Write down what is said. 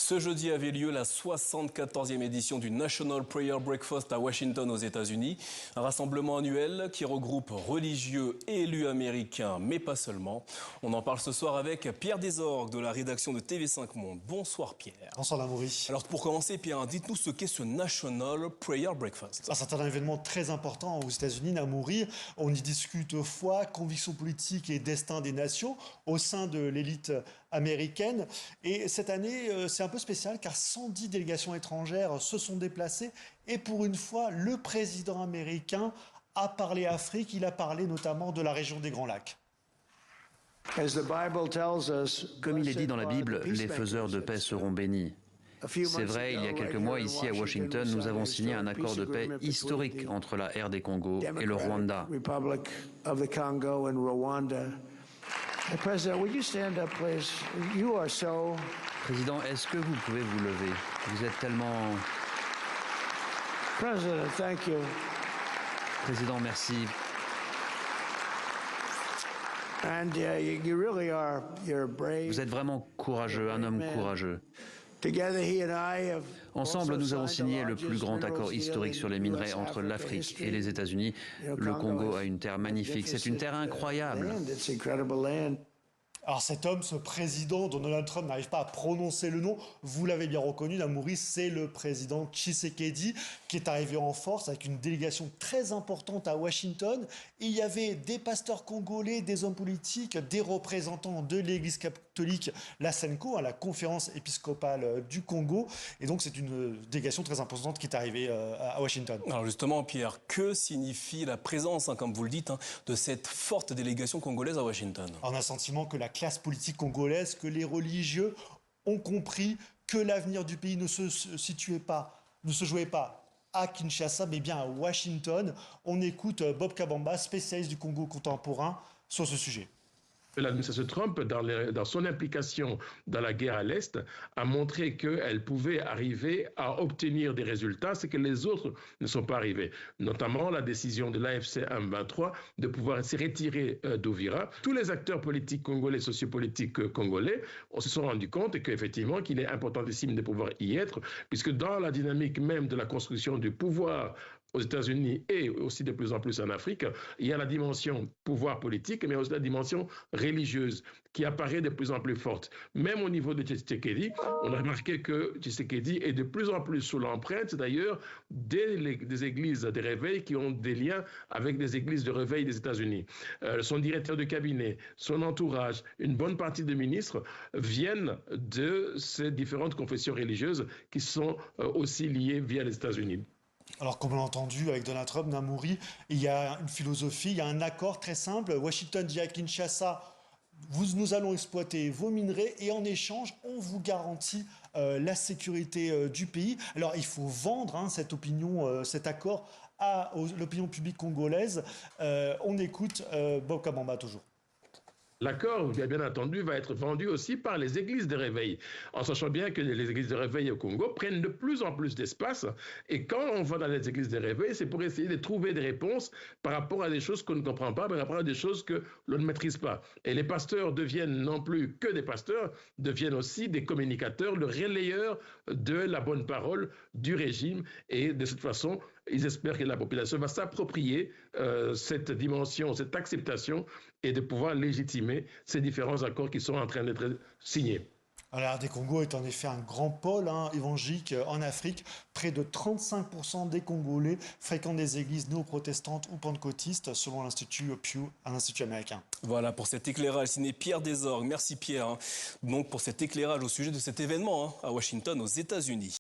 Ce jeudi avait lieu la 74e édition du National Prayer Breakfast à Washington aux États-Unis. Un rassemblement annuel qui regroupe religieux et élus américains, mais pas seulement. On en parle ce soir avec Pierre Desorgues de la rédaction de TV5 Monde. Bonsoir Pierre. Bonsoir Lamoury. Alors pour commencer Pierre, dites-nous ce qu'est ce National Prayer Breakfast. C'est un événement très important aux États-Unis, Lamoury. On y discute foi, convictions politiques et destin des nations au sein de l'élite américaine. Et cette année, c'est un peu spécial car 110 délégations étrangères se sont déplacées et pour une fois, le président américain a parlé Afrique. Il a parlé notamment de la région des Grands Lacs. Comme il est dit dans la Bible, les faiseurs de paix seront bénis. C'est vrai, il y a quelques mois, ici à Washington, nous avons signé un accord de paix historique entre la RD Congo et le Rwanda. Président, est-ce que vous pouvez vous lever? Vous êtes tellement... Président, merci. Vous êtes vraiment courageux, un homme courageux. Ensemble, nous avons signé le plus grand accord historique sur les minerais entre l'Afrique et les États-Unis. Le Congo a une terre magnifique, c'est une terre incroyable. Alors cet homme, ce président dont Donald Trump n'arrive pas à prononcer le nom, vous l'avez bien reconnu, Lamoury, c'est le président Tshisekedi qui est arrivé en force avec une délégation très importante à Washington. Il y avait des pasteurs congolais, des hommes politiques, des représentants de l'église catholique, la SENCO, la conférence épiscopale du Congo. Et donc c'est une délégation très importante qui est arrivée à Washington. Alors justement Pierre, que signifie la présence, comme vous le dites, de cette forte délégation congolaise à Washington? On a le sentiment que la classe politique congolaise, que les religieux ont compris que l'avenir du pays ne se jouait pas à Kinshasa, mais bien à Washington. On écoute Bob Kabamba, spécialiste du Congo contemporain, sur ce sujet. L'administration Trump, dans son implication dans la guerre à l'Est, a montré qu'elle pouvait arriver à obtenir des résultats, ce que les autres ne sont pas arrivés. Notamment la décision de l'AFC M23 de pouvoir se retirer d'Ouvira. Tous les acteurs politiques congolais, sociopolitiques congolais, on se sont rendus compte qu'effectivement, qu'il est importantissime de pouvoir y être, puisque dans la dynamique même de la construction du pouvoir aux États-Unis et aussi de plus en plus en Afrique, il y a la dimension pouvoir politique, mais aussi la dimension religieuse qui apparaît de plus en plus forte. Même au niveau de Tshisekedi, on a remarqué que Tshisekedi est de plus en plus sous l'empreinte, d'ailleurs, des églises de réveil qui ont des liens avec des églises de réveil des États-Unis. Son directeur de cabinet, son entourage, une bonne partie des ministres viennent de ces différentes confessions religieuses qui sont aussi liées via les États-Unis. Alors, comme on l'a entendu avec Donald Trump, Lamoury, il y a une philosophie, il y a un accord très simple. Washington dit à Kinshasa, nous allons exploiter vos minerais et en échange, on vous garantit la sécurité du pays. Alors, il faut vendre cette opinion, cet accord à l'opinion publique congolaise. On écoute Bob Kabamba toujours. L'accord, bien entendu, va être vendu aussi par les églises de réveil, en sachant bien que les églises de réveil au Congo prennent de plus en plus d'espace. Et quand on va dans les églises de réveil, c'est pour essayer de trouver des réponses par rapport à des choses qu'on ne comprend pas, par rapport à des choses que l'on ne maîtrise pas. Et les pasteurs deviennent non plus que des pasteurs, deviennent aussi des communicateurs, le relayeur de la bonne parole du régime. Et de cette façon, ils espèrent que la population va s'approprier cette dimension, cette acceptation et de pouvoir légitimer ces différents accords qui sont en train d'être signés. La RD Congo est en effet un grand pôle évangélique en Afrique. Près de 35% des Congolais fréquentent des églises néo-protestantes ou pentecôtistes, selon l'Institut Pew, un institut américain. Voilà pour cet éclairage signé Pierre Desorgues. Merci Pierre. Donc pour cet éclairage au sujet de cet événement à Washington, aux États-Unis.